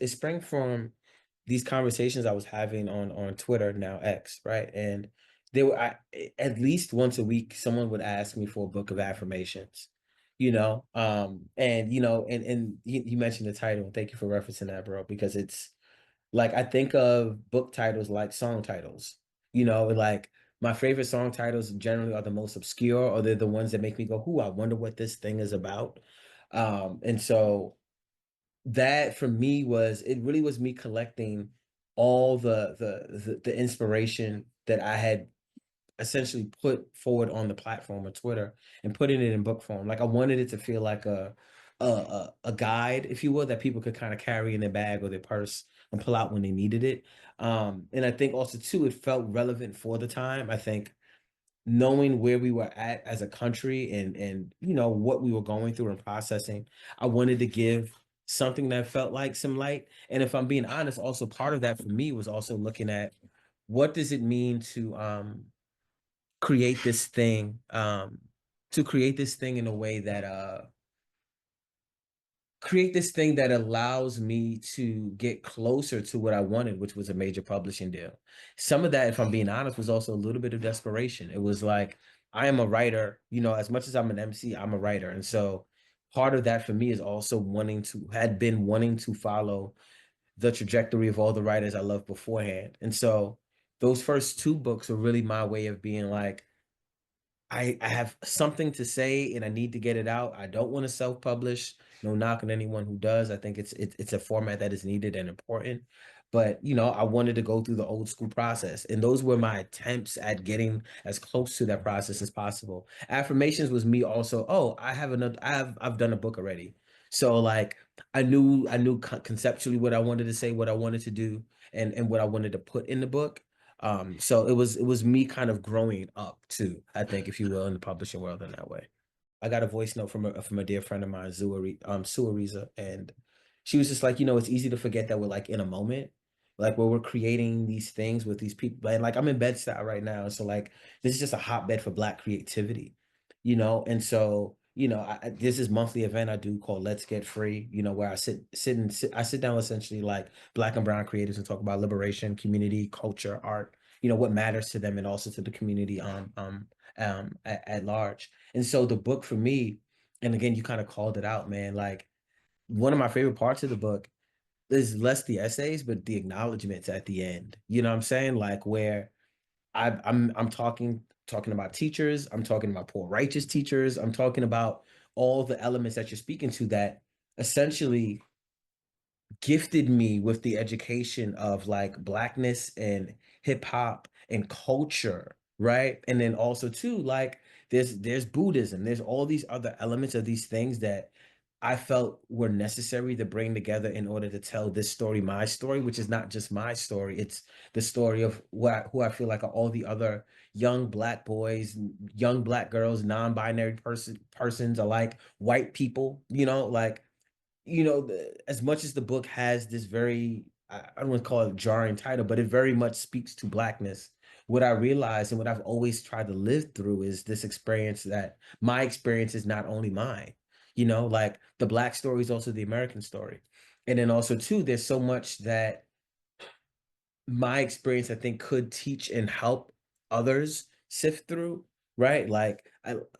it sprang from these conversations I was having on Twitter, now X, right? And they were at least once a week, someone would ask me for a book of affirmations, and you mentioned the title. And thank you for referencing that, bro, because it's like I think of book titles like song titles, like my favorite song titles generally are the most obscure, or they're the ones that make me go, "Ooh, I wonder what this thing is about." And so that for me was it really was me collecting all the inspiration that I had essentially put forward on the platform of Twitter and putting it in book form. Like I wanted it to feel like a guide, if you will, that people could kind of carry in their bag or their purse and pull out when they needed it. And I think also too, it felt relevant for the time. I think knowing where we were at as a country and what we were going through and processing, I wanted to give something that felt like some light. And if I'm being honest, also part of that for me was also looking at what does it mean create this thing to create this thing in a way that create this thing that allows me to get closer to what I wanted, which was a major publishing deal. Some of that, if I'm being honest, was also a little bit of desperation. It was like, I am a writer, as much as I'm an MC, I'm a writer. And so part of that for me is also had been wanting to follow the trajectory of all the writers I loved beforehand. And so those first two books are really my way of being like, I have something to say and I need to get it out. I don't want to self-publish. No knock on anyone who does. I think it's a format that is needed and important. But I wanted to go through the old school process. And those were my attempts at getting as close to that process as possible. Affirmations was me also, oh, I've done a book already. So like I knew conceptually what I wanted to say, what I wanted to do, and what I wanted to put in the book. So it was me kind of growing up too, I think, if you will, in the publishing world in that way. I got a voice note from a dear friend of mine, Sue Ariza, and she was just like, it's easy to forget that we're like in a moment, like where we're creating these things with these people. And like I'm in Bed-Stuy right now, so like this is just a hotbed for Black creativity, and so this is monthly event I do called Let's Get Free, where I sit down essentially like Black and brown creatives and talk about liberation, community, culture, art, what matters to them and also to the community at large. And so the book for me, and again, you kind of called it out, man. Like one of my favorite parts of the book is less the essays, but the acknowledgments at the end. You know what I'm saying? Like where I'm talking about teachers, I'm talking about poor righteous teachers, I'm talking about all the elements that you're speaking to that essentially gifted me with the education of like Blackness and hip hop and culture, right? And then also too, like there's Buddhism, there's all these other elements of these things that I felt were necessary to bring together in order to tell this story, my story, which is not just my story, it's the story of who I feel like are all the other young Black boys, young Black girls, non-binary persons alike, white people, like as much as the book has this very, I don't want to call it a jarring title, but it very much speaks to Blackness. What I realized and what I've always tried to live through is this experience that my experience is not only mine, like the Black story is also the American story. And then also, too, there's so much that my experience, I think, could teach and help others sift through, right? Like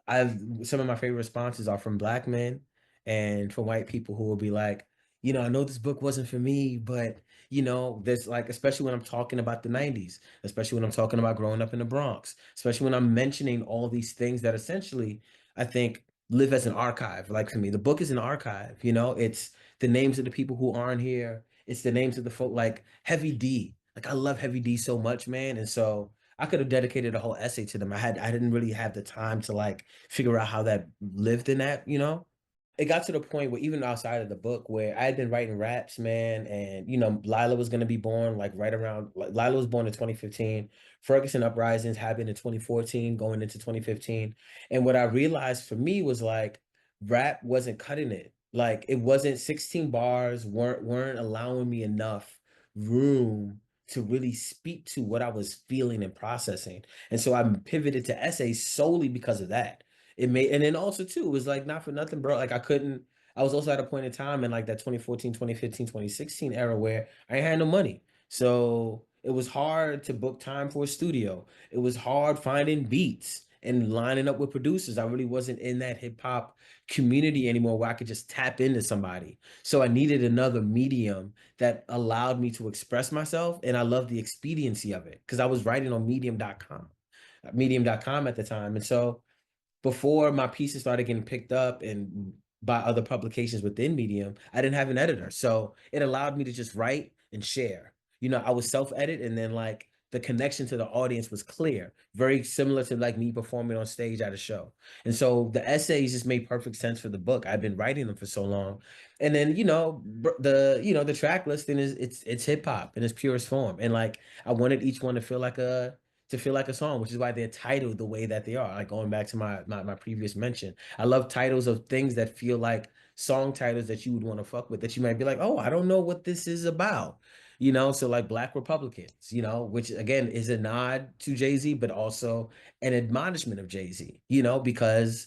I've some of my favorite responses are from Black men and from white people who will be like, I know this book wasn't for me, but there's like, especially when I'm talking about the 90s, especially when I'm talking about growing up in the Bronx, especially when I'm mentioning all these things that essentially I think live as an archive. Like for me, the book is an archive, it's the names of the people who aren't here. It's the names of the folk like Heavy D. Like I love Heavy D so much, man. And so I could have dedicated a whole essay to them. I didn't really have the time to like figure out how that lived in that. It got to the point where even outside of the book where I had been writing raps, man, and Lila was gonna be born like right around like Lila was born in 2015. Ferguson Uprisings happened in 2014, going into 2015. And what I realized for me was like rap wasn't cutting it. Like it wasn't 16 bars weren't allowing me enough room to really speak to what I was feeling and processing. And so I pivoted to essays solely because of that. And then also too, it was like not for nothing, bro. Like I couldn't. I was also at a point in time in like that 2014, 2015, 2016 era where I ain't had no money. So it was hard to book time for a studio. It was hard finding beats and lining up with producers. I really wasn't in that hip hop community anymore where I could just tap into somebody. So I needed another medium that allowed me to express myself. And I loved the expediency of it because I was writing on medium.com at the time. And so before my pieces started getting picked up and by other publications within Medium, I didn't have an editor. So it allowed me to just write and share. I would self-edit and then like the connection to the audience was clear, very similar to like me performing on stage at a show. And so the essays just made perfect sense for the book. I've been writing them for so long. And then, the track listing is it's hip hop in its purest form. And like I wanted each one to feel like a song, which is why they're titled the way that they are. Like going back to my previous mention, I love titles of things that feel like song titles that you would want to fuck with, that you might be like, oh, I don't know what this is about. So like Black Republicans, which again is a nod to Jay-Z, but also an admonishment of Jay-Z, because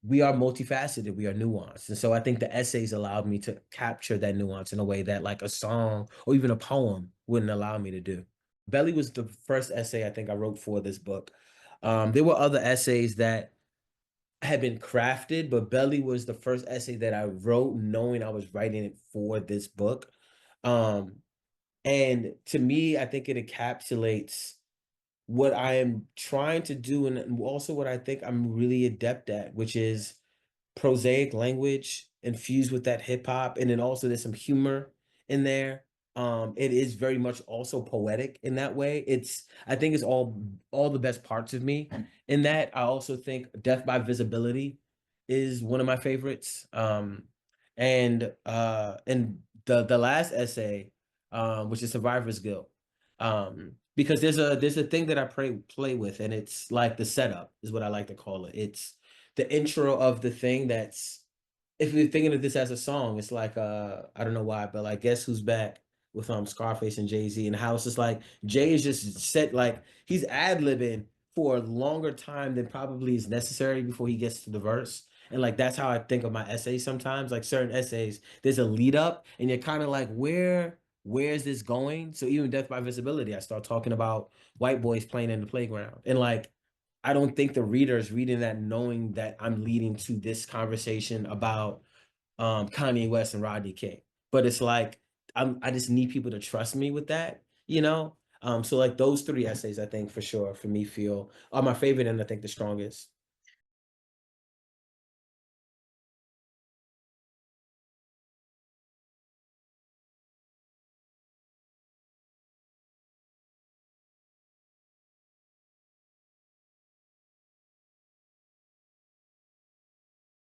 we are multifaceted, we are nuanced. And so I think the essays allowed me to capture that nuance in a way that like a song or even a poem wouldn't allow me to do. Belly was the first essay I think I wrote for this book. There were other essays that had been crafted, but Belly was the first essay that I wrote knowing I was writing it for this book. Um, and to me, I think it encapsulates what I am trying to do and also what I think I'm really adept at, which is prosaic language infused with that hip hop, and then also there's some humor in there. It is very much also poetic in that way. I think it's all the best parts of me. In that, I also think Death by Visibility is one of my favorites. And the last essay, which is Survivor's Guilt. Because there's a thing that I play with, and it's like the setup is what I like to call it. It's the intro of the thing that's, if you're thinking of this as a song, it's like I don't know why, but like Guess Who's Back with Scarface and Jay-Z, and how it's just like Jay is just set, like he's ad-libbing for a longer time than probably is necessary before he gets to the verse. And like that's how I think of my essays sometimes. Like certain essays, there's a lead up and you're kind of like, where's this going? So even Death by Visibility, I start talking about white boys playing in the playground. And like I don't think the reader is reading that knowing that I'm leading to this conversation about Kanye West and Rodney King. But it's like I just need people to trust me with that. So like those three essays, I think for sure for me feel are my favorite and I think the strongest.